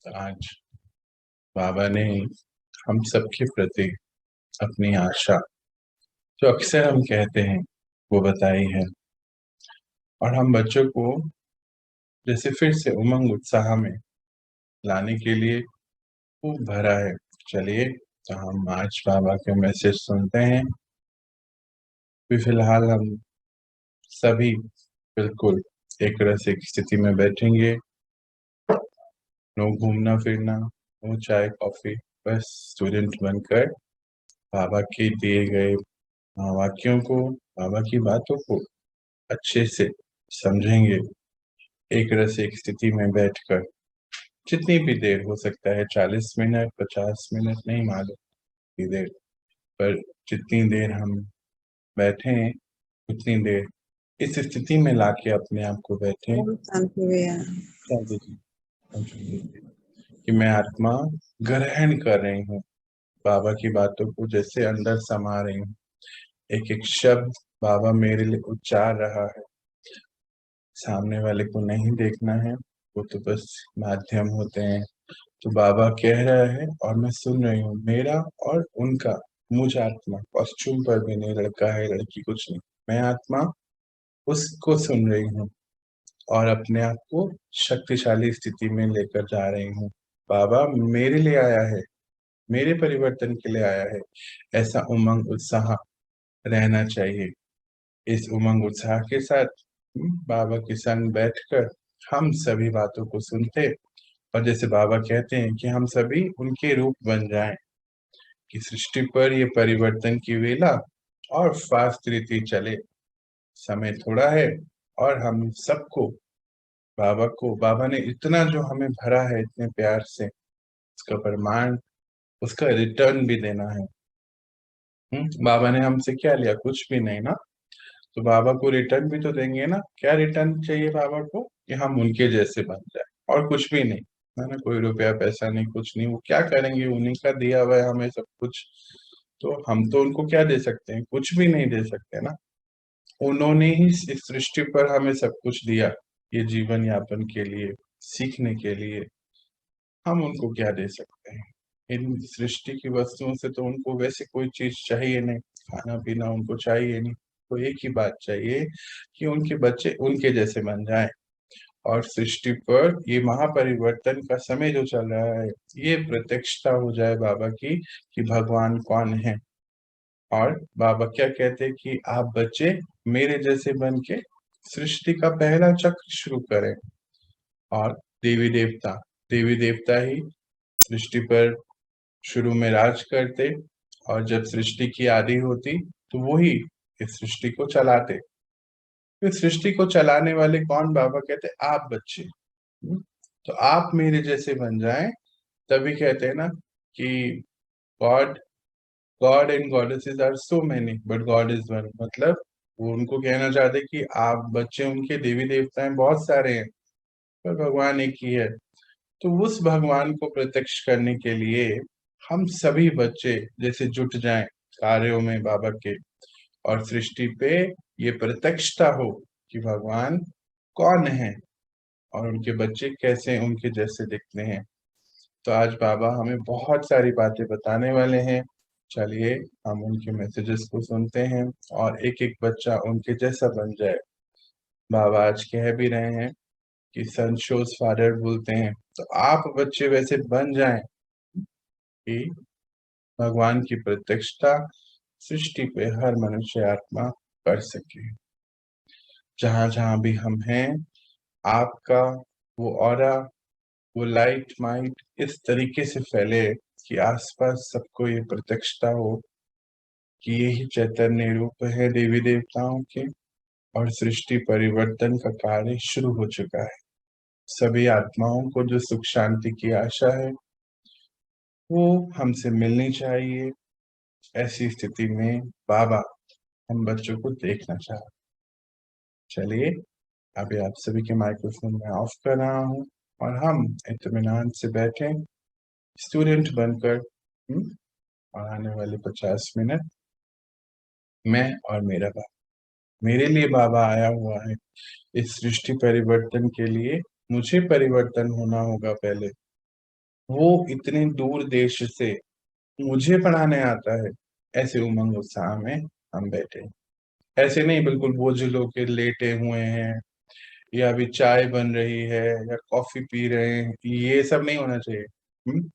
आज बाबा ने हम सबके प्रति अपनी आशा जो अक्सर हम कहते हैं वो बताई है, और हम बच्चों को जैसे फिर से उमंग उत्साह में लाने के लिए खूब भरा है। चलिए, तो हम आज बाबा के मैसेज सुनते हैं। फिलहाल हम सभी बिल्कुल एक रसिक स्थिति में बैठेंगे। नो घूमना फिरना, नो चाय कॉफी, बस स्टूडेंट बनकर बाबा के दिए गए वाक्यों को, बाबा की बातों को अच्छे से समझेंगे। एक रस एक स्थिति में बैठकर जितनी भी देर हो सकता है, 40 मिनट 50 मिनट नहीं मालूम कितनी देर, पर जितनी देर हम बैठे हैं उतनी देर इस स्थिति में लाके अपने आप को बैठे शांति भैया। कि मैं आत्मा ग्रहण कर रही हूँ, बाबा की बातों को जैसे अंदर समा रही हूँ। एक एक शब्द बाबा मेरे लिए उच्चार रहा है। सामने वाले को नहीं देखना है, वो तो बस माध्यम होते हैं। तो बाबा कह रहा है और मैं सुन रही हूँ, मेरा और उनका, मुझ आत्मा कॉस्ट्यूम पर भी नहीं, लड़का है लड़की कुछ नहीं, मैं आत्मा उसको सुन रही हूँ और अपने आप को शक्तिशाली स्थिति में लेकर जा रही हूँ। बाबा मेरे लिए आया है, मेरे परिवर्तन के लिए आया है। ऐसा उमंग उत्साह रहना चाहिए। इस उमंग उत्साह के साथ बाबा के संग बैठकर हम सभी बातों को सुनते, और जैसे बाबा कहते हैं कि हम सभी उनके रूप बन जाएं, कि सृष्टि पर ये परिवर्तन की वेला और फास्ट रीति चले। समय थोड़ा है और हम सबको बाबा ने इतना जो हमें भरा है इतने प्यार से, उसका प्रमाण, उसका रिटर्न भी देना है। बाबा ने हमसे क्या लिया? कुछ भी नहीं ना। तो बाबा को रिटर्न भी तो देंगे ना। क्या रिटर्न चाहिए बाबा को? कि हम उनके जैसे बन जाए, और कुछ भी नहीं, है ना। कोई रुपया पैसा नहीं, कुछ नहीं। वो क्या करेंगे? उन्हीं का दिया हुआ है हमें सब कुछ। तो हम तो उनको क्या दे सकते हैं? कुछ भी नहीं दे सकते ना। उन्होंने ही इस सृष्टि पर हमें सब कुछ दिया, ये जीवन यापन के लिए, सीखने के लिए। हम उनको क्या दे सकते हैं? इन सृष्टि की वस्तुओं से तो उनको वैसे कोई चीज चाहिए नहीं, खाना पीना उनको चाहिए नहीं। तो एक ही बात चाहिए कि उनके बच्चे उनके जैसे बन जाएं, और सृष्टि पर ये महापरिवर्तन का समय जो चल रहा है, ये प्रत्यक्षता हो जाए बाबा की कि भगवान कौन है। और बाबा क्या कहते हैं कि आप बच्चे मेरे जैसे बन के सृष्टि का पहला चक्र शुरू करें। और देवी देवता देवी देवता ही सृष्टि पर शुरू में राज करते, और जब सृष्टि की आदि होती तो वही इस सृष्टि को चलाते। तो सृष्टि को चलाने वाले कौन? बाबा कहते आप बच्चे। तो आप मेरे जैसे बन जाएं, तभी कहते हैं ना कि God God and goddesses are so many but God is one. मतलब वो उनको कहना चाहते कि आप बच्चे उनके, देवी देवताएं बहुत सारे हैं पर भगवान एक ही है। तो उस भगवान को प्रत्यक्ष करने के लिए हम सभी बच्चे जैसे जुट जाएं कार्यों में बाबा के, और सृष्टि पे ये प्रत्यक्षता हो कि भगवान कौन है और उनके बच्चे कैसे उनके जैसे दिखते हैं। तो आज बाबा हमें बहुत सारी बातें बताने वाले हैं। चलिए हम उनके मैसेजेस को सुनते हैं और एक एक बच्चा उनके जैसा बन जाए। बाबा आज कह भी रहे हैं कि सन शोज फादर बोलते हैं, तो आप बच्चे वैसे बन जाएं कि भगवान की प्रत्यक्षता सृष्टि पे हर मनुष्य आत्मा कर सके। जहां जहां भी हम हैं, आपका वो ऑरा, वो लाइट माइट इस तरीके से फैले कि आसपास सबको ये प्रत्यक्षता हो कि यही चैतन्य रूप है देवी देवताओं के, और सृष्टि परिवर्तन का कार्य शुरू हो चुका है। सभी आत्माओं को जो सुख शांति की आशा है वो हमसे मिलनी चाहिए। ऐसी स्थिति में बाबा हम बच्चों को देखना चाहते। चलिए, अभी आप सभी के माइक्रोफोन में ऑफ कर रहा हूँ और हम इत्मीनान से बैठे स्टूडेंट बनकर और आने वाले 50 मिनट मैं और मेरा बाबा, मेरे लिए बाबा आया हुआ है इस सृष्टि परिवर्तन के लिए। मुझे परिवर्तन होना होगा पहले, वो इतने दूर देश से मुझे पढ़ाने आता है, ऐसे उमंग उत्साह में हम बैठे हैं। ऐसे नहीं बिल्कुल बोझिल होके लेटे हुए हैं, या अभी चाय बन रही है या कॉफी पी रहे हैं, ये सब नहीं होना चाहिए।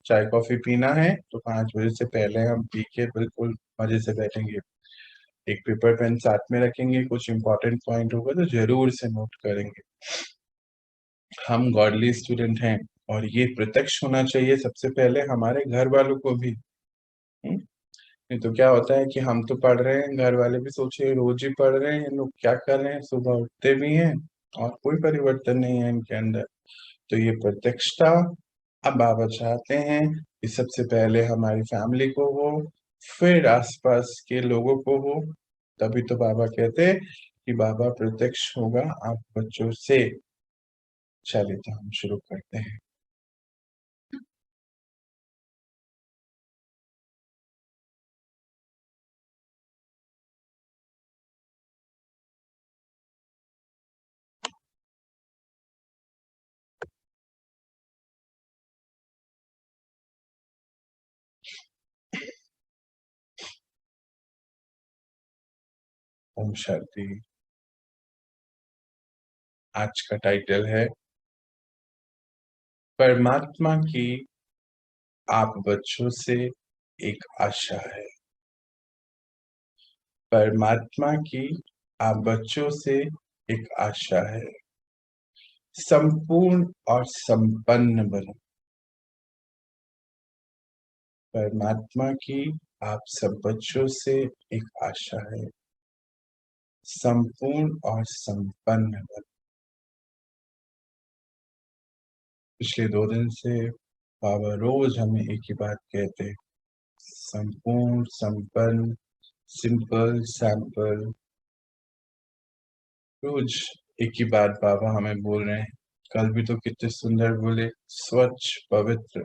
चाय कॉफी पीना है तो 5 बजे से पहले हम पी के बिल्कुल मजे से बैठेंगे, एक पेपर पेन साथ में रखेंगे, कुछ इंपॉर्टेंट पॉइंट होगा तो जरूर से नोट करेंगे। हम गॉडली स्टूडेंट हैं, और ये प्रत्यक्ष होना चाहिए सबसे पहले हमारे घर वालों को भी। नहीं तो क्या होता है कि हम तो पढ़ रहे हैं, घर वाले भी सोचे रोज ही पढ़ रहे हैं, ये लोग क्या कर रहे हैं, सुबह उठते भी हैं और कोई परिवर्तन नहीं है इनके अंदर। तो ये प्रत्यक्षता अब बाबा चाहते हैं कि सबसे पहले हमारी फैमिली को हो, फिर आसपास के लोगों को हो। तभी तो बाबा कहते हैं कि बाबा प्रत्यक्ष होगा आप बच्चों से। चलिए तो हम शुरू करते हैं। ओम शांति। आज का टाइटल है परमात्मा की आप बच्चों से एक आशा है। परमात्मा की आप बच्चों से एक आशा है, संपूर्ण और संपन्न बनो। परमात्मा की आप सब बच्चों से एक आशा है, संपूर्ण और संपन्न बनो। पिछले 2 दिन से बाबा रोज हमें एक ही बात कहते हैं, संपूर्ण संपन्न, सिंपल सैंपल। रोज एक ही बात बाबा हमें बोल रहे हैं। कल भी तो कितने सुंदर बोले, स्वच्छ पवित्र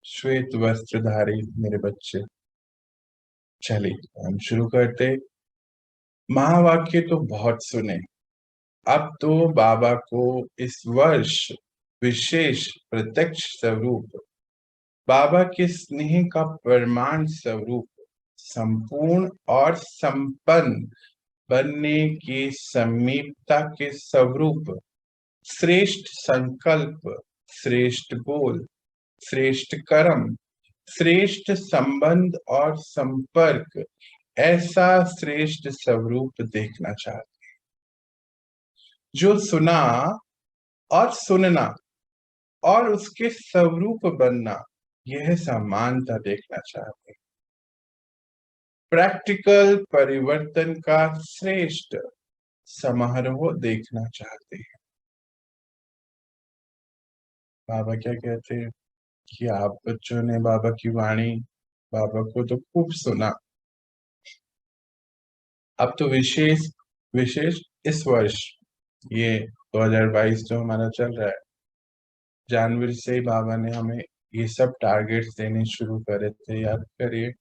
श्वेत वस्त्रधारी मेरे बच्चे। चलिए हम शुरू करते। महावाक्य तो बहुत सुने, अब तो बाबा को इस वर्ष विशेष प्रत्यक्ष स्वरूप, बाबा के स्नेह का प्रमाण स्वरूप, संपूर्ण और संपन्न बनने की समीपता के स्वरूप, श्रेष्ठ संकल्प, श्रेष्ठ बोल, श्रेष्ठ कर्म, श्रेष्ठ संबंध और संपर्क, ऐसा श्रेष्ठ स्वरूप देखना चाहते, जो सुना और सुनना और उसके स्वरूप बनना, यह समानता देखना चाहते, प्रैक्टिकल परिवर्तन का श्रेष्ठ समारोह देखना चाहते हैं। बाबा क्या कहते हैं कि आप बच्चों ने बाबा की वाणी, बाबा को तो खूब सुना। अब तो विशेष विशेष इस वर्ष, ये 2022 जो हमारा चल रहा है, जनवरी से ही बाबा ने हमें ये सब टारगेट्स देने शुरू करे थे, याद करिए।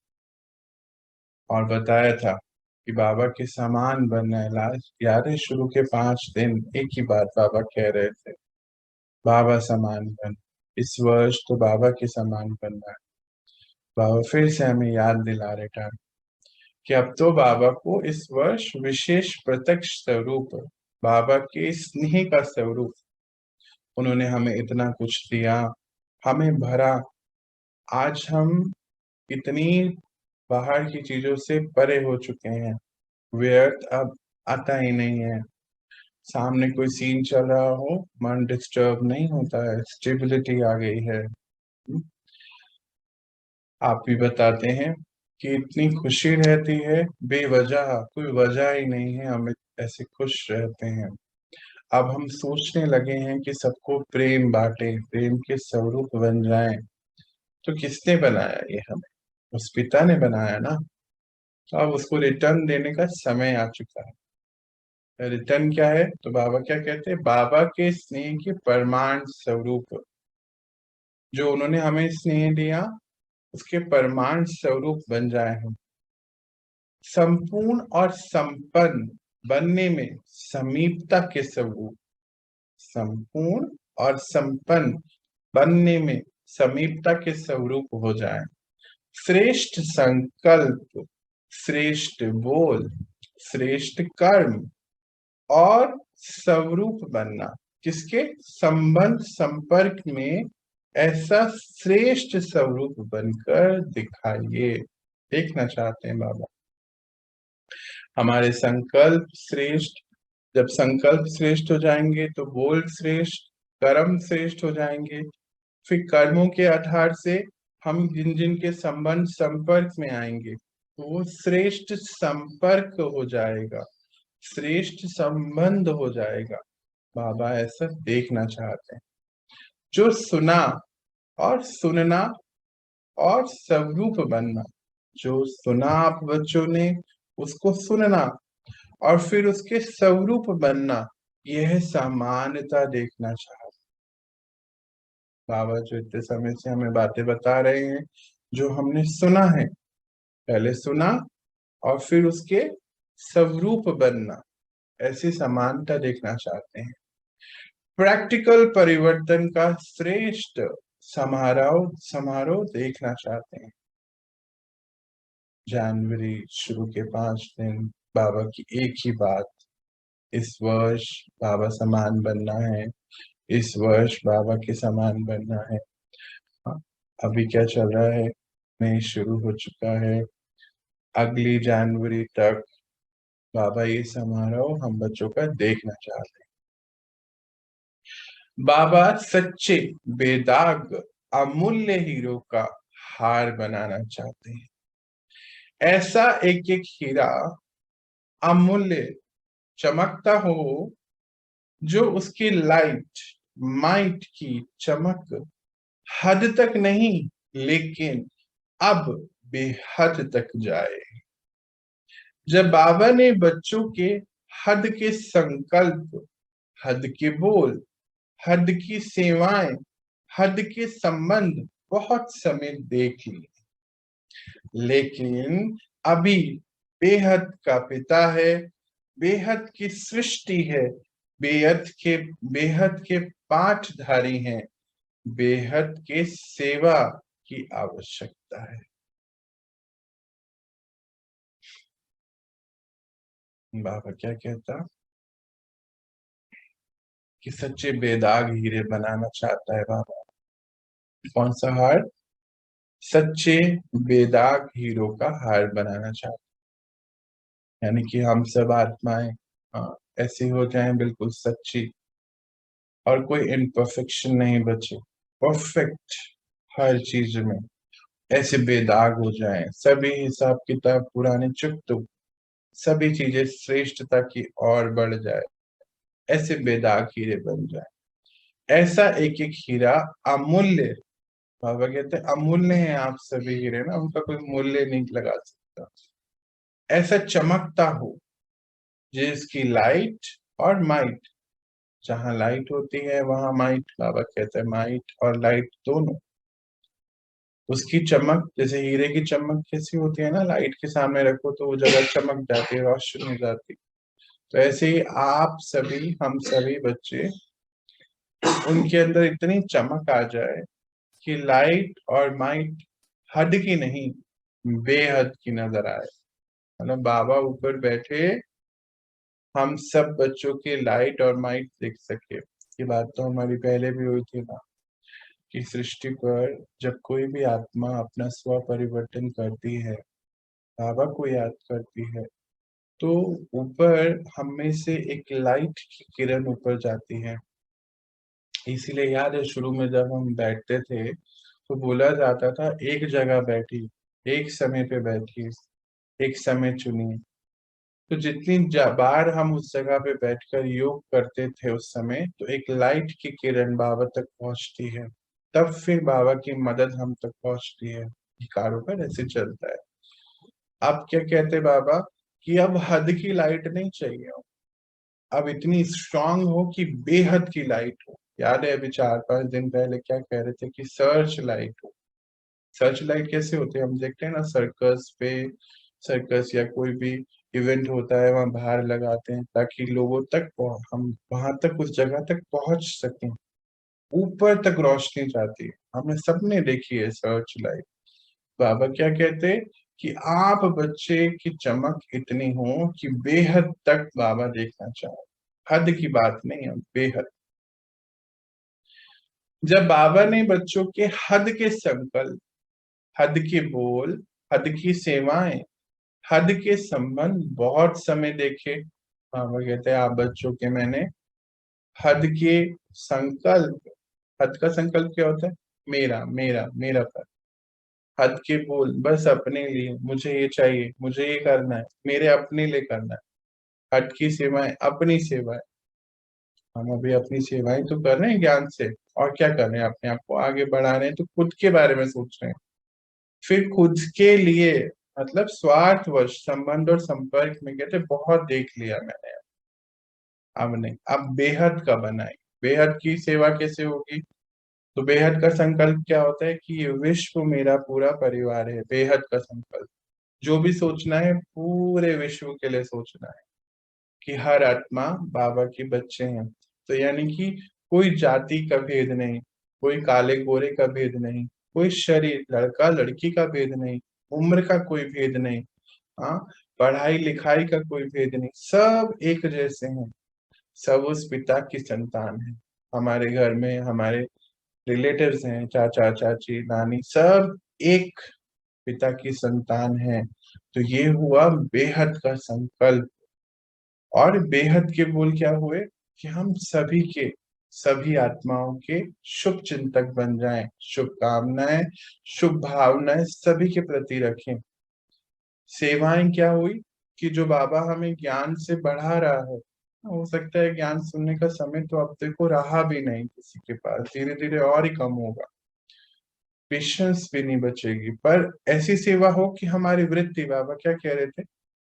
और बताया था कि बाबा के समान बनना है। लास्ट याद है, शुरू के 5 दिन एक ही बात बाबा कह रहे थे, बाबा समान बन। इस वर्ष तो बाबा के समान बनना है। बाबा फिर से हमें याद दिला रहे था कि अब तो बाबा को इस वर्ष विशेष प्रत्यक्ष स्वरूप, बाबा के स्नेह का स्वरूप, उन्होंने हमें इतना कुछ दिया, हमें भरा। आज हम इतनी बाहर की चीजों से परे हो चुके हैं, व्यर्थ अब आता ही नहीं है। सामने कोई सीन चल रहा हो, मन डिस्टर्ब नहीं होता है, स्टेबिलिटी आ गई है। आप भी बताते हैं कि इतनी खुशी रहती है बेवजह, कोई वजह ही नहीं है, हम ऐसे खुश रहते हैं। अब हम सोचने लगे हैं कि सबको प्रेम बांटे, प्रेम के स्वरूप बन जाएं। तो किसने बनाया ये हमें? उस पिता ने बनाया ना। तो अब उसको रिटर्न देने का समय आ चुका है। रिटर्न क्या है? तो बाबा क्या कहते हैं, बाबा के स्नेह के परमाण स्वरूप, जो उन्होंने हमें स्नेह दिया उसके परमाण स्वरूप बन जाए हम। संपूर्ण और संपन्न बनने में समीपता के स्वरूप, संपूर्ण और संपन्न बनने में समीपता के स्वरूप हो जाएं। श्रेष्ठ संकल्प, श्रेष्ठ बोल, श्रेष्ठ कर्म और स्वरूप बनना, किसके संबंध संपर्क में ऐसा श्रेष्ठ स्वरूप बनकर दिखाइए, देखना चाहते हैं बाबा। हमारे संकल्प श्रेष्ठ, जब संकल्प श्रेष्ठ हो जाएंगे तो बोल श्रेष्ठ, कर्म श्रेष्ठ हो जाएंगे, फिर कर्मों के आधार से हम जिन जिन के संबंध संपर्क में आएंगे तो वो श्रेष्ठ संपर्क हो जाएगा, श्रेष्ठ संबंध हो जाएगा। बाबा ऐसा देखना चाहते हैं। जो सुना और सुनना और स्वरूप बनना, जो सुना आप बच्चों ने उसको सुनना और फिर उसके स्वरूप बनना, यह समानता देखना चाहते। बाबा जो इतने समय से हमें बातें बता रहे हैं, जो हमने सुना है, पहले सुना और फिर उसके स्वरूप बनना, ऐसी समानता देखना चाहते हैं। प्रैक्टिकल परिवर्तन का श्रेष्ठ समारोह समारोह देखना चाहते हैं। जनवरी शुरू के 5 दिन बाबा की एक ही बात, इस वर्ष बाबा समान बनना है, इस वर्ष बाबा के समान बनना है। अभी क्या चल रहा है, मई शुरू हो चुका है, अगली जनवरी तक बाबा ये समारोह हम बच्चों का देखना चाहते हैं। बाबा सच्चे बेदाग अमूल्य हीरो का हार बनाना चाहते हैं। ऐसा एक एक हीरा अमूल्य चमकता हो, जो उसकी लाइट माइट की चमक हद तक नहीं लेकिन अब बेहद तक जाए। जब बाबा ने बच्चों के हद के संकल्प, हद के बोल, हद की सेवाएं, हद के संबंध बहुत समय देख लिए, लेकिन अभी बेहद का पिता है, बेहद की सृष्टि है, बेहद के पाठधारी हैं, बेहद के सेवा की आवश्यकता है। बाबा क्या कहता कि सच्चे बेदाग हीरे बनाना चाहता है बाबा। कौन सा हार? सच्चे बेदाग हीरो का हार बनाना चाहता है, यानी कि हम सब आत्माएं ऐसी हो जाएं बिल्कुल सच्ची और कोई इम्परफेक्शन नहीं बचे, परफेक्ट हर चीज में ऐसे बेदाग हो जाएं, सभी हिसाब किताब पुराने चुप तो सभी चीजें श्रेष्ठता की ओर बढ़ जाए, ऐसे बेदाग हीरे बन जाए। ऐसा एक एक हीरा अमूल्य, बाबा कहते हैं अमूल्य है आप सभी हीरे ना, उनका कोई मूल्य नहीं लगा सकता, ऐसा चमकता हो जिसकी लाइट और माइट, जहां लाइट होती है वहां माइट, बाबा कहते हैं माइट और लाइट दोनों, उसकी चमक जैसे हीरे की चमक कैसी होती है ना, लाइट के सामने रखो तो वो जगह चमक जाती है, रोशनी हो जाती है। तो ऐसे ही आप सभी, हम सभी बच्चे, उनके अंदर इतनी चमक आ जाए कि लाइट और माइट हद की नहीं बेहद की नजर आए। मतलब बाबा ऊपर बैठे, हम सब बच्चों के लाइट और माइट देख सके। ये बात तो हमारी पहले भी हुई थी ना, कि सृष्टि पर जब कोई भी आत्मा अपना स्व परिवर्तन करती है, बाबा को याद करती है, तो ऊपर हम में से एक लाइट की किरण ऊपर जाती है। इसीलिए याद है शुरू में जब हम बैठते थे तो बोला जाता था एक जगह बैठी, एक समय पे बैठी, एक समय चुनिए। तो जितनी बार हम उस जगह पे बैठकर योग करते थे उस समय, तो एक लाइट की किरण बाबा तक पहुंचती है, तब फिर बाबा की मदद हम तक पहुंचती है। ये कारोबार ऐसे चलता है। अब क्या कहते बाबा कि अब हद की लाइट नहीं चाहिए, अब इतनी स्ट्रांग हो कि बेहद की लाइट हो। याद है अभी 4-5 दिन पहले क्या कह रहे थे कि सर्च लाइट हो। सर्च लाइट कैसे होते हैं, हम देखते हैं ना सर्कस पे, सर्कस या कोई भी इवेंट होता है वहां बाहर लगाते हैं ताकि लोगों तक हम वहां तक उस जगह तक पहुंच सकें, ऊपर तक रोशनी जाती है। हमें सबने देखी है सर्च लाइट। बाबा क्या कहते कि आप बच्चे की चमक इतनी हो कि बेहद तक बाबा देखना चाहे। हद की बात नहीं है, बेहद। जब बाबा ने बच्चों के हद के संकल्प, हद के बोल, हद की सेवाएं, हद के संबंध बहुत समय देखे। बाबा कहते हैं आप बच्चों के मैंने हद के संकल्प, हद का संकल्प क्या होता है? मेरा मेरा मेरा पर। हद के बोल बस अपने लिए, मुझे ये चाहिए, मुझे ये करना है, मेरे अपने लिए करना है। हद की सेवाएं, अपनी सेवाएं। हम अभी अपनी सेवाएं तो कर रहे हैं ज्ञान से, और क्या कर रहे हैं? अपने आप को आगे बढ़ा रहे हैं, तो खुद के बारे में सोच रहे हैं। फिर खुद के लिए, मतलब स्वार्थवश संबंध और संपर्क में कहते बहुत देख लिया मैंने, अब नहीं, अब बेहद का बनाए। बेहद की सेवा कैसे होगी? तो बेहद का संकल्प क्या होता है कि ये विश्व मेरा पूरा परिवार है। बेहद का संकल्प जो भी सोचना है पूरे विश्व के लिए सोचना है कि हर आत्मा बाबा के बच्चे हैं। तो यानी कि कोई जाति का भेद नहीं, कोई काले गोरे का भेद नहीं, कोई शरीर लड़का लड़की का भेद नहीं, उम्र का कोई भेद नहीं, हाँ, पढ़ाई लिखाई का कोई भेद नहीं, सब एक जैसे हैं। सब उस पिता की संतान है। हमारे घर में हमारे रिलेटिव्स हैं, चाचा चाची नानी, सब एक पिता की संतान है। तो ये हुआ बेहद का संकल्प। और बेहद के बोल क्या हुए कि हम सभी के, सभी आत्माओं के शुभ चिंतक बन जाएं, शुभकामनाएं, शुभ भावनाएं सभी के प्रति रखें। सेवाएं क्या हुई कि जो बाबा हमें ज्ञान से बढ़ा रहा है, हो सकता है ज्ञान सुनने का समय तो अब देखो रहा भी नहीं किसी के पास, धीरे धीरे और ही कम होगा, पेशेंस भी नहीं बचेगी, पर ऐसी सेवा हो कि हमारी वृत्ति, बाबा क्या कह रहे थे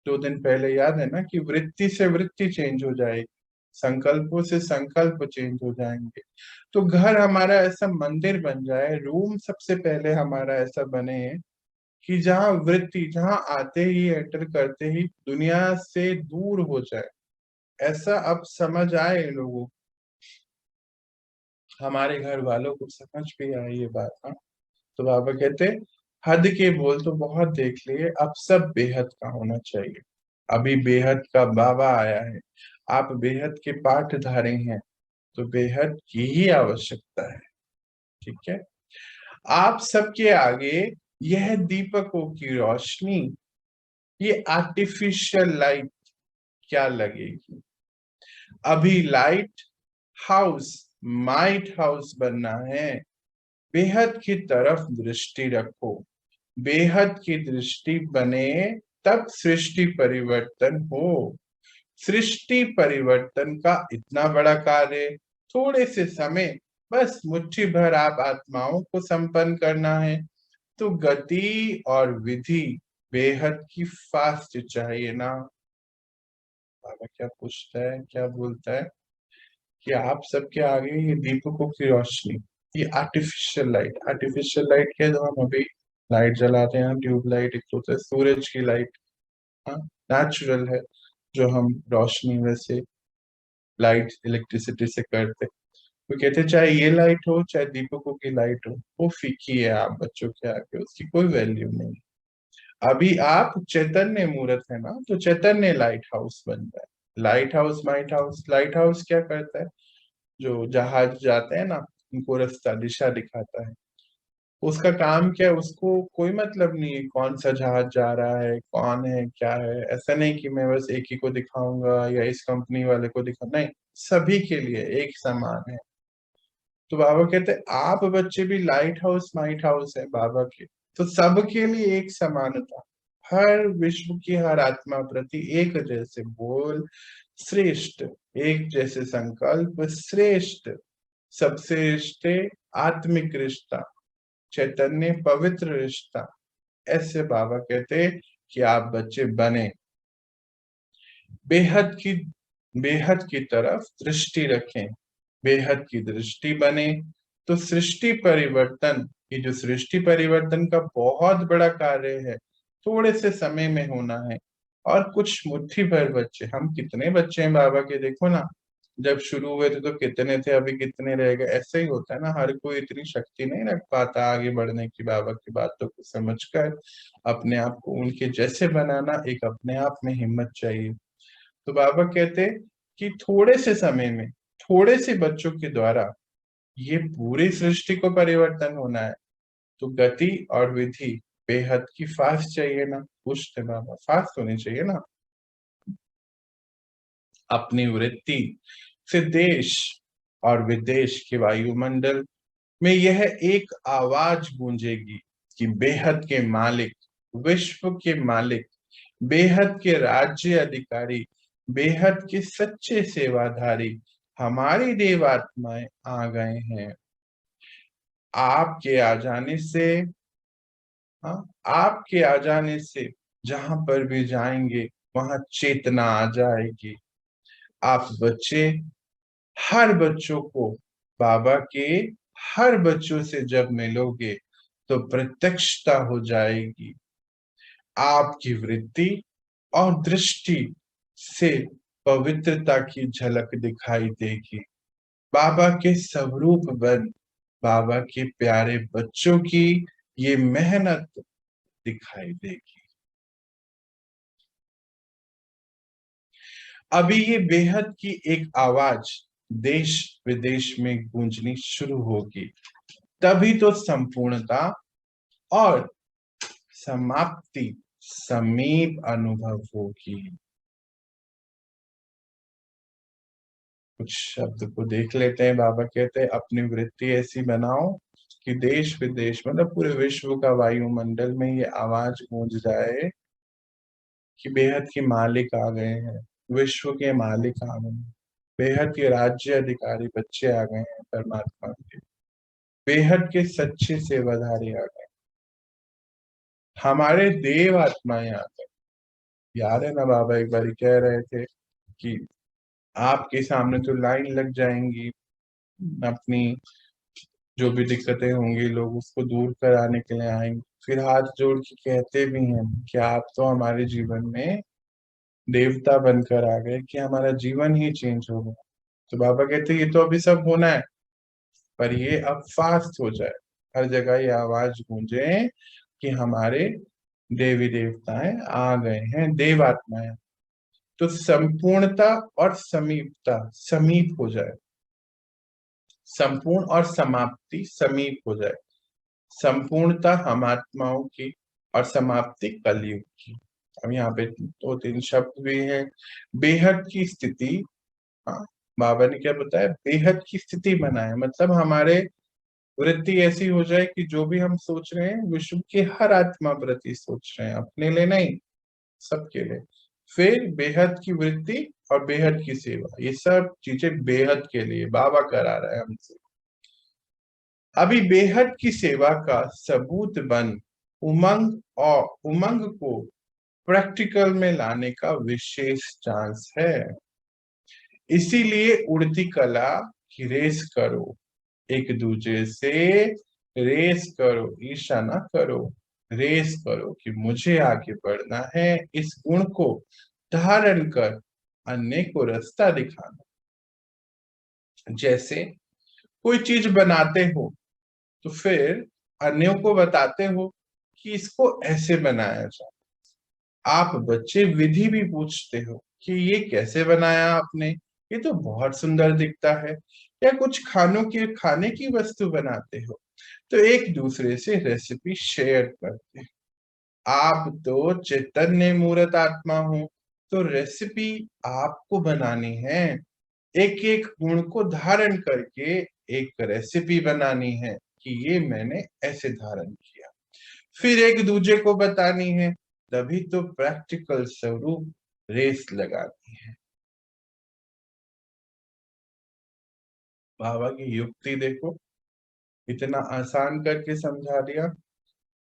2 दिन पहले, याद है ना, कि वृत्ति से वृत्ति चेंज हो जाएगी, संकल्पों से संकल्प चेंज हो जाएंगे। तो घर हमारा ऐसा मंदिर बन जाए, रूम सबसे पहले हमारा ऐसा बने कि जहाँ वृत्ति, जहाँ आते ही, एंटर करते ही दुनिया से दूर हो जाए। ऐसा अब समझ आए लोगों, हमारे घर वालों को समझ भी आए ये बात। हाँ, तो बाबा कहते हद के बोल तो बहुत देख लिए, अब सब बेहद का होना चाहिए। अभी बेहद का बाबा आया है, आप बेहद के पाठधारी हैं, तो बेहद की ही आवश्यकता है। ठीक है, आप सबके आगे यह दीपकों की रोशनी, ये आर्टिफिशियल लाइट क्या लगेगी? अभी लाइट हाउस, माइट हाउस बनना है। बेहद की तरफ दृष्टि रखो, बेहद की दृष्टि बने, तब सृष्टि परिवर्तन हो। सृष्टि परिवर्तन का इतना बड़ा कार्य थोड़े से समय, बस मुट्ठी भर आप आत्माओं को संपन्न करना है। तो गति और विधि बेहद की फास्ट चाहिए ना। बाबा क्या पूछता है, क्या बोलता है कि आप सबके आगे ये दीपकों की रोशनी, ये आर्टिफिशियल लाइट क्या है? जो हम अभी लाइट जलाते हैं, ट्यूब लाइट, एक तो होता है सूरज की लाइट, हाँ, नेचुरल है, जो हम रोशनी वैसे लाइट इलेक्ट्रिसिटी से करते। तो कहते चाहे ये लाइट हो चाहे दीपकों की लाइट हो, वो फीकी है आप बच्चों के आगे, उसकी कोई वैल्यू नहीं। अभी आप चैतन्य मूर्त है ना, तो चैतन्य लाइट हाउस बन जाए। Light house, might house, light house क्या करता है? जो जहाज जाते हैं ना, उनको रास्ता, दिशा दिखाता है। उसका काम क्या है? उसको कोई मतलब नहीं है कौन सा जहाज जा रहा है, कौन है, क्या है। ऐसा नहीं कि मैं बस एक ही को दिखाऊंगा या इस कंपनी वाले को दिखा, नहीं, सभी के लिए एक समान है। तो बाबा कहते हैं आप बच्चे भी लाइट हाउस, माइट हाउस है बाबा के, तो सबके लिए एक समानता, हर विश्व की हर आत्मा प्रति एक जैसे बोल, श्रेष्ठ, एक जैसे संकल्प, श्रेष्ठ, सबसे रिश्ते, आत्मिक रिश्ता, चैतन्य पवित्र रिश्ता। ऐसे बाबा कहते कि आप बच्चे बने, बेहद की, बेहद की तरफ दृष्टि रखें, बेहद की दृष्टि बने। तो सृष्टि परिवर्तन, ये जो सृष्टि परिवर्तन का बहुत बड़ा कार्य है, थोड़े से समय में होना है। और कुछ मुट्ठी भर बच्चे, हम कितने बच्चे हैं बाबा के, देखो ना, जब शुरू हुए थे तो कितने थे, अभी कितने रह गए, ऐसे ही होता है ना। हर कोई इतनी शक्ति नहीं रख पाता आगे बढ़ने की। बाबा की बातों को समझकर अपने आप को उनके जैसे बनाना, एक अपने आप में हिम्मत चाहिए। तो बाबा कहते कि थोड़े से समय में, थोड़े से बच्चों के द्वारा ये पूरी सृष्टि को परिवर्तन होना है। तो गति और विधि बेहद की फास्ट चाहिए ना। पूछते बाबा, फास्ट होनी चाहिए ना। अपनी वृत्ति से देश और विदेश के वायुमंडल में यह एक आवाज गूंजेगी कि बेहद के मालिक, विश्व के मालिक, बेहद के राज्य अधिकारी, बेहद के सच्चे सेवाधारी हमारी देवात्माएं आ गए हैं। आपके आ जाने से, हाँ, आपके आ जाने से जहां पर भी जाएंगे वहां चेतना आ जाएगी। आप बच्चे, हर बच्चों को बाबा के हर बच्चों से जब मिलोगे तो प्रत्यक्षता हो जाएगी। आपकी वृत्ति और दृष्टि से पवित्रता की झलक दिखाई देगी। बाबा के स्वरूप बन बाबा के प्यारे बच्चों की ये मेहनत दिखाई देगी। अभी ये बेहद की एक आवाज देश विदेश में गूंजनी शुरू होगी, तभी तो संपूर्णता और समाप्ति समीप अनुभव होगी। कुछ शब्द को देख लेते हैं। बाबा कहते हैं अपनी वृत्ति ऐसी बनाओ कि देश विदेश, मतलब पूरे विश्व का वायुमंडल में ये आवाज गूंज जाए कि बेहद के मालिक आ गए हैं, विश्व के मालिक आ गए हैं, बेहद के राज्य अधिकारी बच्चे आ गए हैं परमात्मा के, बेहद के सच्चे सेवाधारी आ गए, हमारे देव आत्माएं आ गए। याद है ना, बाबा एक बार कह रहे थे कि आपके सामने तो लाइन लग जाएंगी, अपनी जो भी दिक्कतें होंगी लोग उसको दूर कराने के लिए आएंगे, फिर हाथ जोड़ के कहते भी हैं कि आप तो हमारे जीवन में देवता बनकर आ गए, कि हमारा जीवन ही चेंज हो गया। तो बाबा कहते ये तो अभी सब होना है, पर ये अब फास्ट हो जाए, हर जगह ये आवाज गूंजे कि हमारे देवी देवताएं आ गए हैं, देवात्माएं। तो संपूर्णता और समीपता समीप हो जाए, संपूर्ण और समाप्ति समीप हो जाए। संपूर्णता हम आत्माओं की और समाप्ति कलयुग की। अब यहाँ पे दो तीन शब्द भी हैं। बेहद की स्थिति, हाँ, बाबा ने क्या बताया, बेहद की स्थिति बनाए, मतलब हमारे वृत्ति ऐसी हो जाए कि जो भी हम सोच रहे हैं विश्व की हर आत्मा प्रति सोच रहे हैं, अपने लिए नहीं, सबके लिए। फिर बेहद की वृत्ति और बेहद की सेवा, ये सब चीजें बेहद के लिए बाबा करा रहा है हमसे। अभी बेहद की सेवा का सबूत बन उमंग और उमंग को प्रैक्टिकल में लाने का विशेष चांस है। इसीलिए उड़ती कला की रेस करो, एक दूसरे से रेस करो, ईर्ष्या ना करो, रेस करो कि मुझे आगे बढ़ना है, इस गुण को धारण कर अन्य को रास्ता दिखाना। जैसे कोई चीज बनाते हो तो फिर अन्यों को बताते हो कि इसको ऐसे बनाया जाए। आप बच्चे विधि भी पूछते हो कि ये कैसे बनाया आपने, ये तो बहुत सुंदर दिखता है। या कुछ खाने की वस्तु बनाते हो तो एक दूसरे से रेसिपी शेयर करते हैं। आप तो चैतन्य मूर्त आत्मा हो, तो रेसिपी आपको बनानी है, एक एक गुण को धारण करके एक रेसिपी बनानी है कि ये मैंने ऐसे धारण किया, फिर एक दूसरे को बतानी है, तभी तो प्रैक्टिकल स्वरूप रेस लगाती है। बाबा की युक्ति देखो, इतना आसान करके समझा दिया।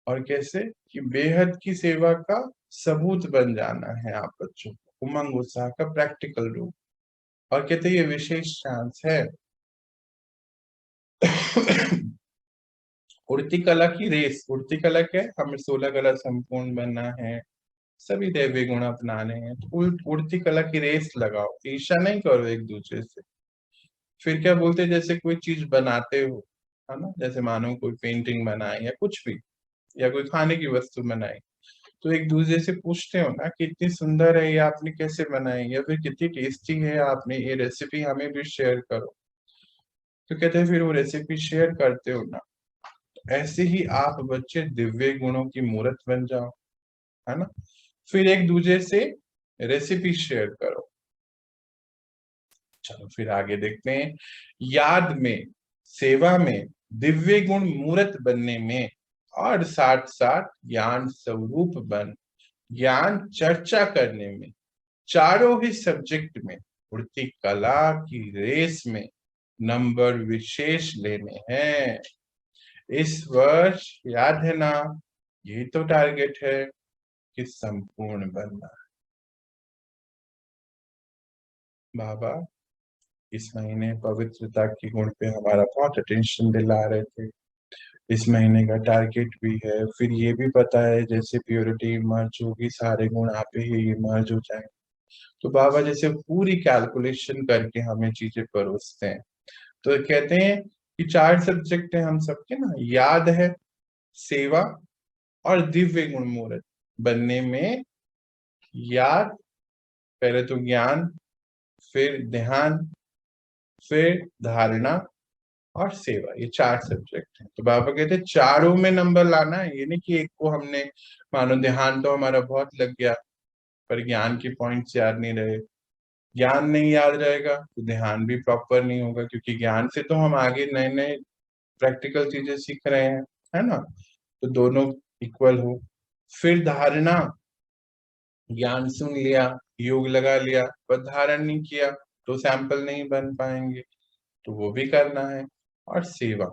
और कैसे कि बेहद की सेवा का सबूत बन जाना है आप बच्चों को, उमंग उत्साह का प्रैक्टिकल रूप। और कहते ये विशेष चांस है। उड़ती कला की रेस, उड़ती कला क्या है, हमें 16 कला संपूर्ण बनना है, सभी दैवी गुण अपनाने हैं, तो उड़ती कला की रेस लगाओ, ईर्ष्या नहीं करो एक दूसरे से। फिर क्या बोलते हैं, जैसे कोई चीज बनाते हो, है ना, जैसे मानो कोई पेंटिंग बनाए या कुछ भी, या कोई खाने की वस्तु बनाई, तो एक दूसरे से पूछते हो ना कि इतनी सुंदर है ये आपने कैसे बनाई, या फिर कितनी टेस्टी है आपने ये रेसिपी, हमें भी शेयर करो। तो कहते हैं फिर वो रेसिपी शेयर करते हो ना, ऐसे ही आप बच्चे दिव्य गुणों की मूर्त बन जाओ, है ना। फिर एक दूसरे से रेसिपी शेयर करो। चलो फिर आगे देखते हैं। याद में, सेवा में, दिव्य गुण मूर्त बनने में, और साथ साथ ज्ञान स्वरूप बन, ज्ञान चर्चा करने में, चारों ही सब्जेक्ट में, उड़ती कला की रेस में नंबर विशेष लेने हैं। इस वर्ष याद है ना, यही तो टारगेट है कि संपूर्ण बनना। बाबा इस महीने पवित्रता के गुण पे हमारा बहुत अटेंशन दिला रहे थे। इस महीने का टारगेट भी है, फिर ये भी पता है जैसे प्योरिटी इमर्ज होगी, सारे गुण आप ही इमर्ज हो जाए। तो बाबा जैसे पूरी कैलकुलेशन करके हमें चीजें परोसते हैं। तो कहते हैं कि चार सब्जेक्ट है हम सबके ना, याद है, सेवा और दिव्य गुण मूर्त बनने में। याद, पहले तो ज्ञान, फिर ध्यान, फिर धारणा और सेवा, ये चार सब्जेक्ट हैं। तो बाबा कहते हैं चारों में नंबर लाना है, ये नहीं कि एक को हमने, मानो ध्यान तो हमारा बहुत लग गया पर ज्ञान के पॉइंट्स याद नहीं रहे, ज्ञान नहीं याद रहेगा तो ध्यान भी प्रॉपर नहीं होगा, क्योंकि ज्ञान से तो हम आगे नए नए प्रैक्टिकल चीजें सीख रहे हैं, है ना। तो दोनों इक्वल हो। फिर धारणा, ज्ञान सुन लिया, योग लगा लिया, पर धारण नहीं किया तो सैंपल नहीं बन पाएंगे, तो वो भी करना है। और सेवा,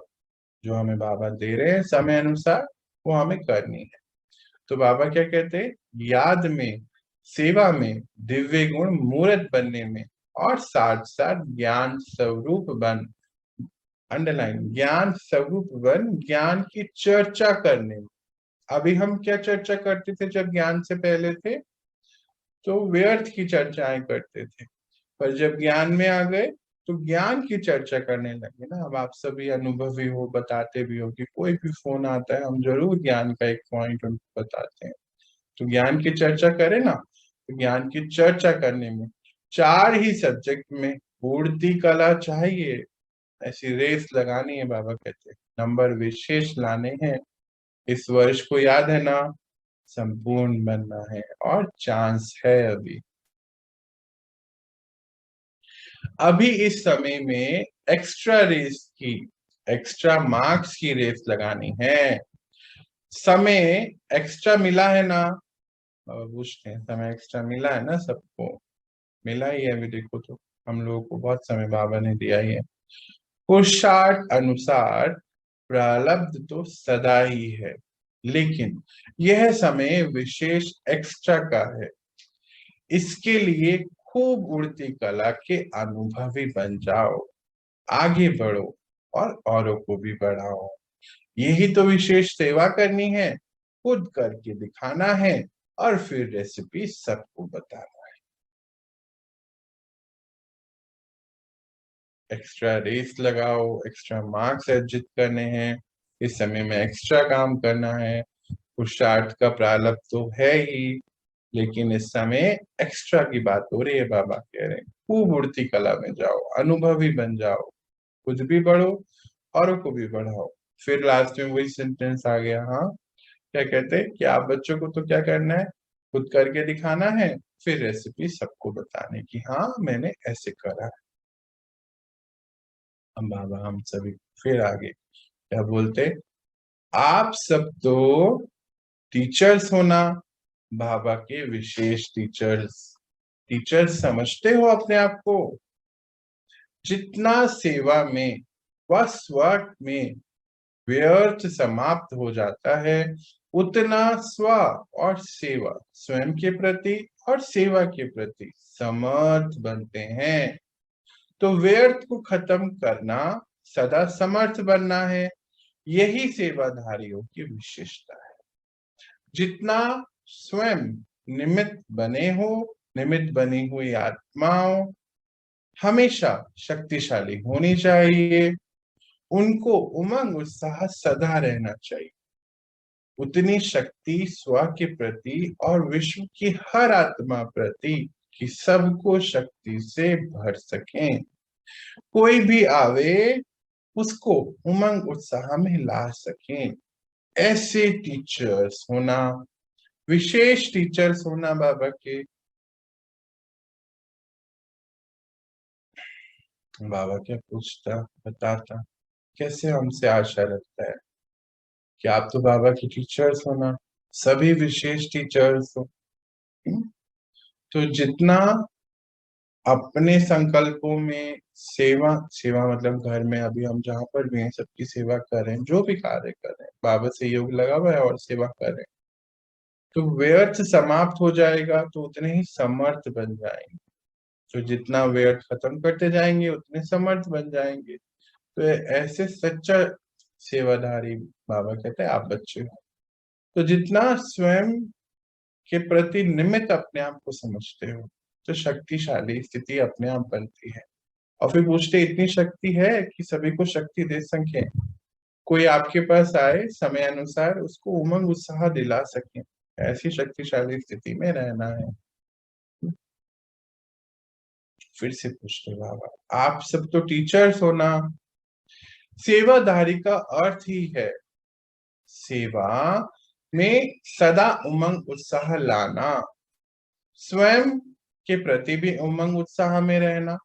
जो हमें बाबा दे रहे हैं समय अनुसार, वो हमें करनी है। तो बाबा क्या कहते हैं, याद में, सेवा में, दिव्य गुण मूर्त बनने में, और साथ साथ ज्ञान स्वरूप बन, अंडरलाइन, ज्ञान स्वरूप बन, ज्ञान की चर्चा करने में। अभी हम क्या चर्चा करते थे जब ज्ञान से पहले थे, तो व्यर्थ की चर्चाएं करते थे। पर जब ज्ञान में आ गए तो ज्ञान की चर्चा करने लगे ना। अब आप सभी अनुभवी हो, बताते भी हो कि कोई भी फोन आता है हम जरूर ज्ञान का एक पॉइंट उनको बताते हैं। तो ज्ञान की चर्चा करें ना, तो ज्ञान की चर्चा करने में चार ही सब्जेक्ट में पूर्ति कला चाहिए। ऐसी रेस लगानी है, बाबा कहते हैं नंबर विशेष लाने हैं। इस वर्ष को याद है ना, संपूर्ण बनना है और चांस है अभी। अभी इस समय में एक्स्ट्रा रेस की, एक्स्ट्रा मार्क्स की रेस लगानी है। समय एक्स्ट्रा मिला है ना, पूछते हैं समय एक्स्ट्रा मिला है ना सबको, मिला ही है अभी, देखो तो हम लोगों को बहुत समय बाबा ने दिया ही है। पुरुषार्थ अनुसार प्रारब्ध तो सदा ही है, लेकिन यह समय विशेष एक्स्ट्रा का है। इसके लिए खूब उड़ती कला के अनुभवी बन जाओ, आगे बढ़ो और औरों को भी बढ़ाओ। यही तो विशेष सेवा करनी है, खुद करके दिखाना है, और फिर रेसिपी सबको बताना। एक्स्ट्रा रेस लगाओ, एक्स्ट्रा मार्क्स अर्जित करने हैं, इस समय में एक्स्ट्रा काम करना है। पुरुषार्थ का प्रारब्ध तो है ही, लेकिन इस समय एक्स्ट्रा की बात हो रही है। बाबा कह रहे हैं खूब उड़ती कला में जाओ, अनुभवी बन जाओ, खुद भी बढ़ो औरों को भी बढ़ाओ। फिर लास्ट में वही सेंटेंस आ गया, हाँ, क्या कहते हैं कि आप बच्चों को तो क्या करना है, खुद करके दिखाना है, फिर रेसिपी सबको बताने की, हाँ मैंने ऐसे करा है। हम बाबा हम सभी फिर आगे क्या बोलते, आप सब तो टीचर्स हो ना, बाबा के विशेष टीचर्स। टीचर्स समझते हो अपने आप को। जितना सेवा में व स्व में व्यर्थ समाप्त हो जाता है, उतना स्व और सेवा, स्वयं के प्रति और सेवा के प्रति समर्थ बनते हैं। तो व्यर्थ को खत्म करना, सदा समर्थ बनना है, यही सेवाधारियों की विशेषता है। जितना स्वयं निमित्त बने हो, निमित्त बनी हुई आत्माओं हमेशा शक्तिशाली होनी चाहिए, उनको उमंग उत्साह सदा रहना चाहिए। उतनी शक्ति स्व के प्रति और विश्व की हर आत्मा प्रति कि सबको शक्ति से भर सकें। कोई भी आवे उसको उमंग उत्साह में ला सकें। ऐसे टीचर्स होना, विशेष टीचर्स होना बाबा के। बाबा क्या पूछता, बताता, कैसे हमसे आशा रखता है कि आप तो बाबा की टीचर्स हो ना, सभी विशेष टीचर्स हो। तो जितना अपने संकल्पों में सेवा, सेवा मतलब घर में अभी हम जहाँ पर भी हैं सबकी सेवा कर रहे हैं, जो भी कार्य कर रहे हैं बाबा से योग लगा हुआ है और सेवा कर रहे हैं, तो व्यर्थ समाप्त हो जाएगा तो उतने ही समर्थ बन जाएंगे। तो जितना व्यर्थ खत्म करते जाएंगे उतने समर्थ बन जाएंगे। तो ऐसे सच्चा सेवाधारी बाबा कहते हैं आप बच्चे हो। तो जितना स्वयं के प्रति निमित्त अपने आप को समझते हो तो शक्तिशाली स्थिति अपने आप बनती है। और फिर पूछते इतनी शक्ति है कि सभी को शक्ति दे सके, कोई आपके पास आए समय अनुसार उसको उमंग उत्साह दिला सके, ऐसी शक्तिशाली स्थिति में रहना है। फिर से पूछते बाबा आप सब तो टीचर्स हो ना, सेवाधारी का अर्थ ही है सेवा में सदा उमंग उत्साह लाना, स्वयं के प्रति भी उमंग उत्साह में रहना,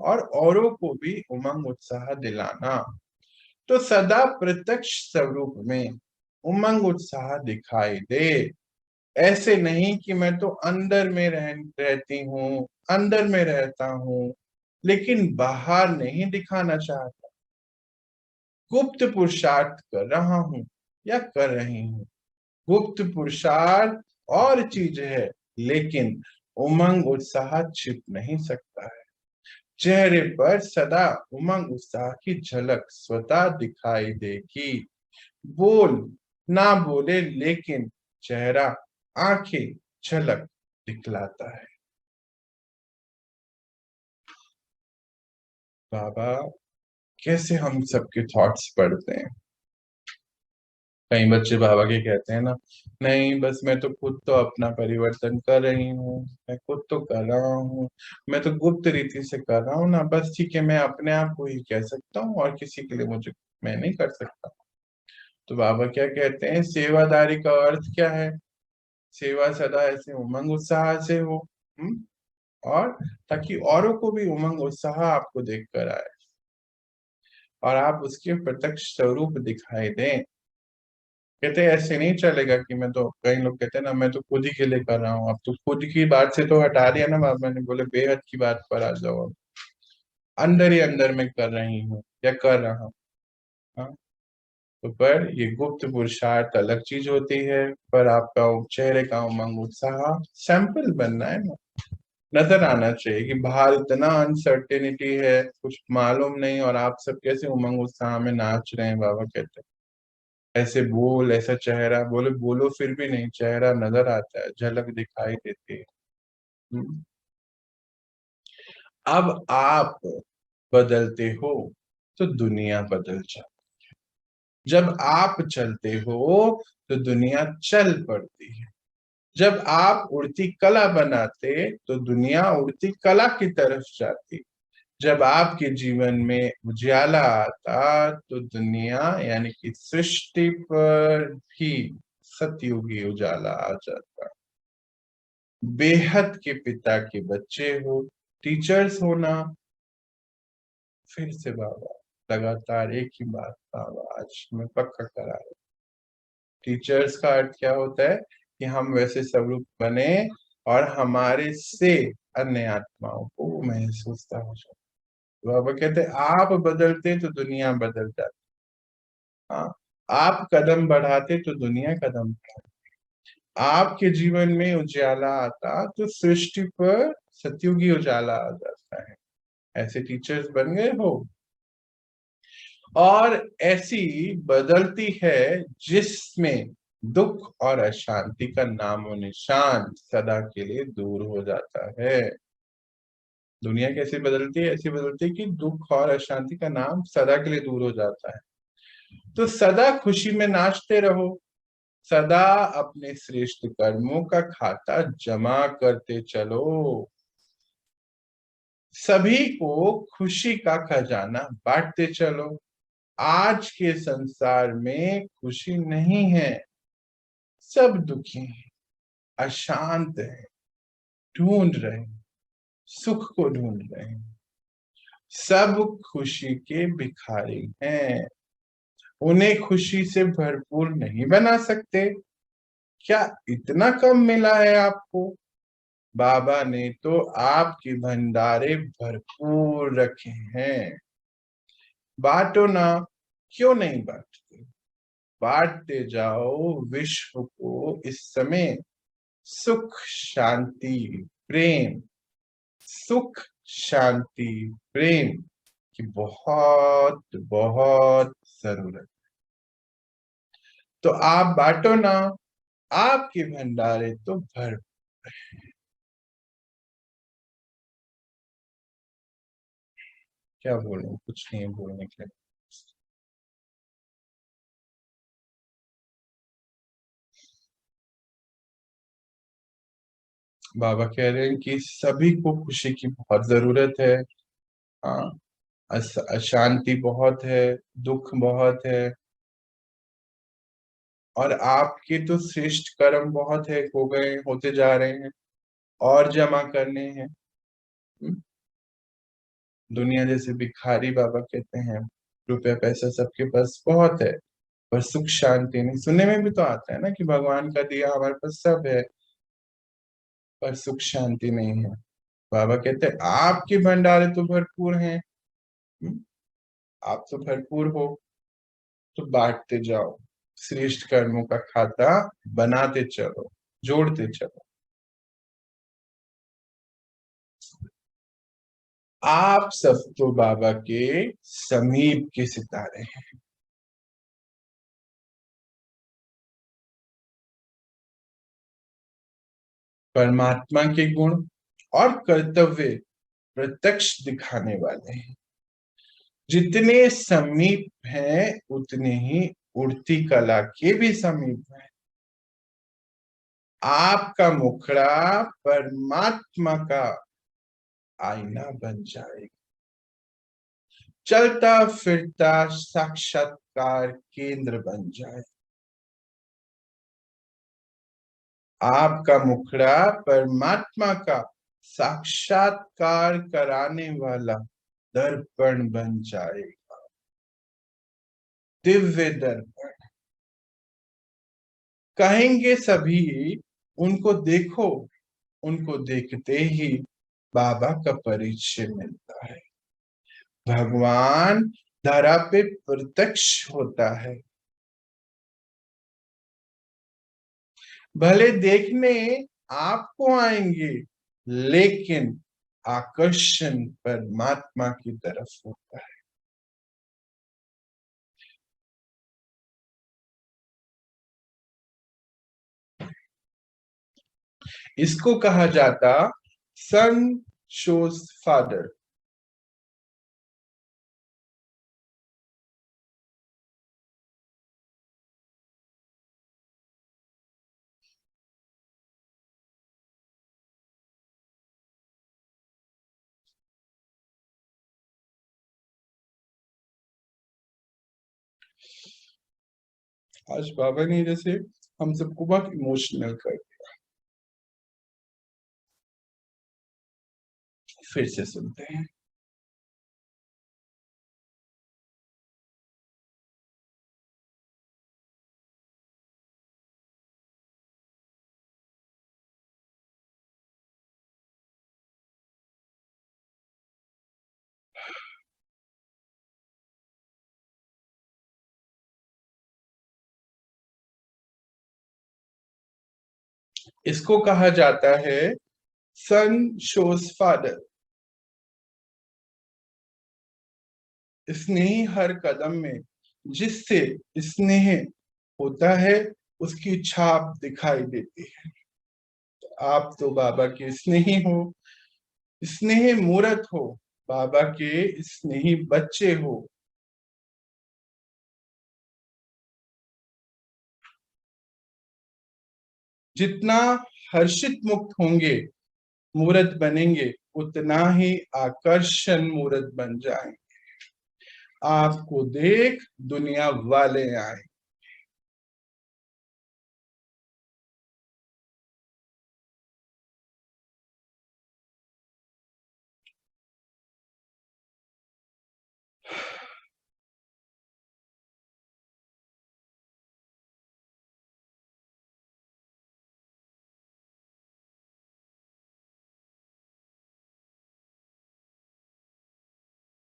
और औरों को भी उमंग उत्साह दिलाना। तो सदा प्रत्यक्ष स्वरूप में उमंग उत्साह दिखाई दे। ऐसे नहीं कि मैं तो अंदर में रहती हूँ, अंदर में रहता हूँ लेकिन बाहर नहीं दिखाना चाहता, गुप्त पुरुषार्थ कर रहा हूँ या कर रही हूँ। गुप्त पुरुषार्थ और चीज है, लेकिन उमंग उत्साह छिप नहीं सकता है। चेहरे पर सदा उमंग उत्साह की झलक स्वतः दिखाई देगी। बोल ना बोले लेकिन चेहरा, आंखें झलक दिखलाता है। बाबा कैसे हम सबके थॉट्स पढ़ते हैं। कई बच्चे बाबा के कहते हैं ना, नहीं बस मैं तो खुद तो अपना परिवर्तन कर रही हूँ, मैं खुद तो कर रहा हूँ, मैं तो गुप्त रीति से कर रहा हूँ ना, बस ठीक है मैं अपने आप को ही कह सकता हूँ और किसी के लिए मुझे मैं नहीं कर सकता। तो बाबा क्या कहते हैं, सेवादारी का अर्थ क्या है, सेवा सदा ऐसे उमंग उत्साह से हो, और ताकि औरों को भी उमंग उत्साह आपको देखकर आए और आप उसके प्रत्यक्ष स्वरूप दिखाई दें। कहते हैं ऐसे नहीं चलेगा कि मैं तो, कई लोग कहते हैं ना मैं तो खुद ही के लिए कर रहा हूँ, अब तो खुद की बात से तो हटा दिया ना बाबा ने, बोले बेहद की बात पर आ जाओ, अब अंदर ही अंदर में कर रही हूँ या कर रहा हूँ। हाँ, तो पर ये गुप्त पुरुषार्थ अलग चीज होती है, पर आपका चेहरे का उमंग उत्साह सैंपल बनना है ना, नजर आना चाहिए कि बाहर इतना अनसर्टेनिटी है, कुछ मालूम नहीं और आप सब कैसे उमंग उत्साह में नाच रहे हैं। बाबा कहते हैं ऐसे बोल, ऐसा चेहरा, बोले बोलो फिर भी नहीं, चेहरा नजर आता है, झलक दिखाई देती है। हम्म। अब आप बदलते हो तो दुनिया बदल जाती। जब आप चलते हो तो दुनिया चल पड़ती है। जब आप उड़ती कला बनाते तो दुनिया उड़ती कला की तरफ जाती। जब आपके जीवन में उजाला आता तो दुनिया यानी कि सृष्टि पर भी सतयुगी उजाला आ जाता। बेहद के पिता के बच्चे हो, टीचर्स होना। फिर से बाबा लगातार एक ही बात बाबा आज मैं पक्का करा रहा हूं। टीचर्स का अर्थ क्या होता है कि हम वैसे स्वरूप बने और हमारे से अन्य आत्माओं को वो महसूसता हो जाए। बाबा कहते आप बदलते तो दुनिया बदल जाती। हाँ, आप कदम बढ़ाते तो दुनिया कदम बढ़ाती। आपके जीवन में उजाला आता तो सृष्टि पर सतयुगी उजाला आ जाता है। ऐसे टीचर्स बन गए हो। और ऐसी बदलती है जिसमें दुख और अशांति का नामो निशान सदा के लिए दूर हो जाता है। दुनिया कैसे बदलती है? ऐसी बदलती है कि दुख और अशांति का नाम सदा के लिए दूर हो जाता है। तो सदा खुशी में नाचते रहो, सदा अपने श्रेष्ठ कर्मों का खाता जमा करते चलो। सभी को खुशी का खजाना बांटते चलो। आज के संसार में खुशी नहीं है, सब दुखी हैं, अशांत हैं, ढूंढ रहे हैं, सुख को ढूंढ रहे हैं। सब खुशी के भिखारी हैं, उन्हें खुशी से भरपूर नहीं बना सकते। क्या इतना कम मिला है आपको? बाबा ने तो आपके भंडारे भरपूर रखे हैं। बांटो ना, क्यों नहीं बांटते? बांटते जाओ विश्व को इस समय सुख शांति प्रेम, सुख शांति प्रेम की बहुत बहुत जरूरत। तो आप बांटो ना, आपके भंडारे तो भर। क्या बोलूं, कुछ नहीं बोलने के लिए। बाबा कह रहे हैं कि सभी को खुशी की बहुत जरूरत है। हाँ, अशांति बहुत है, दुख बहुत है, और आपके तो श्रेष्ठ कर्म बहुत है, हो गए, होते जा रहे हैं, और जमा करने हैं। दुनिया जैसे भिखारी, बाबा कहते हैं, रुपया पैसा सबके पास बहुत है, पर सुख शांति नहीं। सुनने में भी तो आता है ना कि भगवान का दिया हमारे पास सब है, पर सुख शांति नहीं है। बाबा कहते हैं आपके भंडारे तो भरपूर हैं। हम्म, आप तो भरपूर हो, तो बांटते जाओ, श्रेष्ठ कर्मों का खाता बनाते चलो, जोड़ते चलो। आप सब तो बाबा के समीप के सितारे हैं। परमात्मा के गुण और कर्तव्य प्रत्यक्ष दिखाने वाले हैं। जितने समीप हैं उतने ही उड़ती कला के भी समीप हैं। आपका मुखड़ा परमात्मा का आईना बन जाएगा, चलता फिरता साक्षात्कार केंद्र बन जाए। आपका मुखड़ा परमात्मा का साक्षात्कार कराने वाला दर्पण बन जाएगा, दिव्य दर्पण। कहेंगे सभी उनको देखो, उनको देखते ही बाबा का परिचय मिलता है। भगवान धरा पे प्रत्यक्ष होता है। भले देखने आपको आएंगे, लेकिन आकर्षण परमात्मा की तरफ होता है। इसको कहा जाता सन शोज फादर। आज बाबा ने जैसे हम सबको बहुत इमोशनल कर दिया। फिर से सुनते हैं। इसको कहा जाता है सन शोज फादर। स्नेह हर कदम में जिससे स्नेह होता है, उसकी छाप दिखाई देती है। आप तो बाबा के स्नेही हो, स्नेही मूरत हो, बाबा के स्नेही बच्चे हो। जितना हर्षित मुक्त होंगे, मूरत बनेंगे, उतना ही आकर्षण मूरत बन जाएंगे। आपको देख दुनिया वाले आए।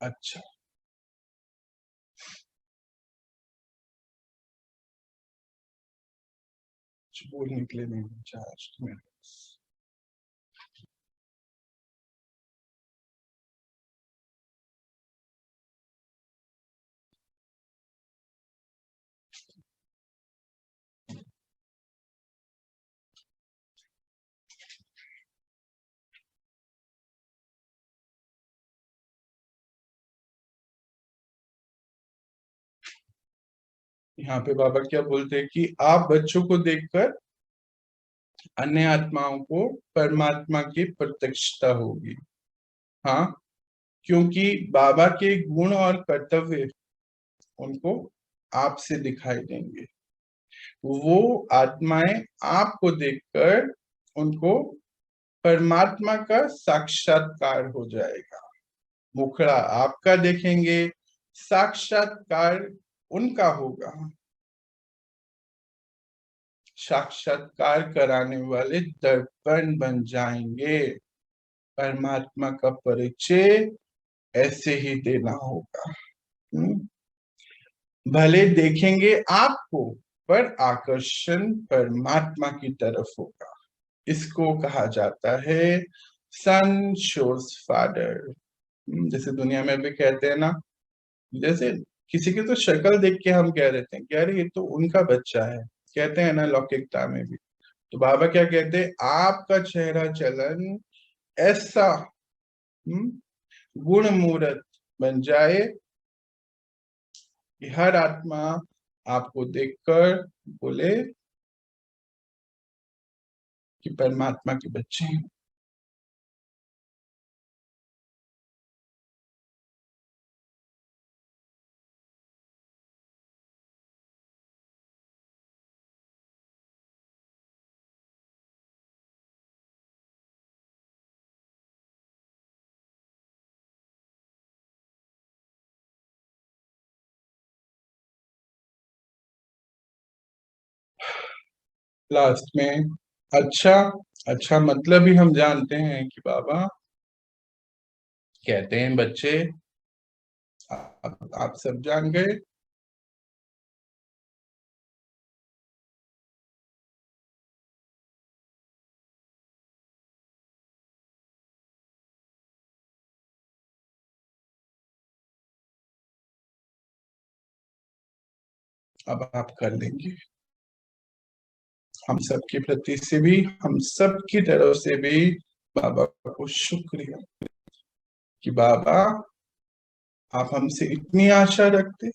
अच्छा, कुछ बोलने के लिए नहीं चार्ज में। यहाँ पे बाबा क्या बोलते हैं कि आप बच्चों को देखकर अन्य आत्माओं को परमात्मा की प्रत्यक्षता होगी। हाँ, क्योंकि बाबा के गुण और कर्तव्य उनको आपसे दिखाई देंगे। वो आत्माएं आपको देखकर उनको परमात्मा का साक्षात्कार हो जाएगा। मुखड़ा आपका देखेंगे, साक्षात्कार उनका होगा। साक्षात्कार कराने वाले दर्पण बन जाएंगे। परमात्मा का परिचय ऐसे ही देना होगा। भले देखेंगे आपको, पर आकर्षण परमात्मा की तरफ होगा। इसको कहा जाता है सन शोज फादर। जैसे दुनिया में भी कहते हैं ना, जैसे किसी की तो शक्ल देख के हम कह देते हैं कि अरे ये तो उनका बच्चा है, कहते हैं ना लौकिकता में भी। तो बाबा क्या कहते हैं, आपका चेहरा चलन ऐसा गुण मूर्त बन जाए कि हर आत्मा आपको देखकर बोले कि परमात्मा के बच्चे हैं। लास्ट में अच्छा, अच्छा मतलब ही हम जानते हैं कि बाबा कहते हैं बच्चे आप सब जान गए। अब आप कर लेंगे। हम सबके प्रति से भी, हम सब की तरफ से भी बाबा को शुक्रिया कि बाबा आप हमसे इतनी आशा रखते।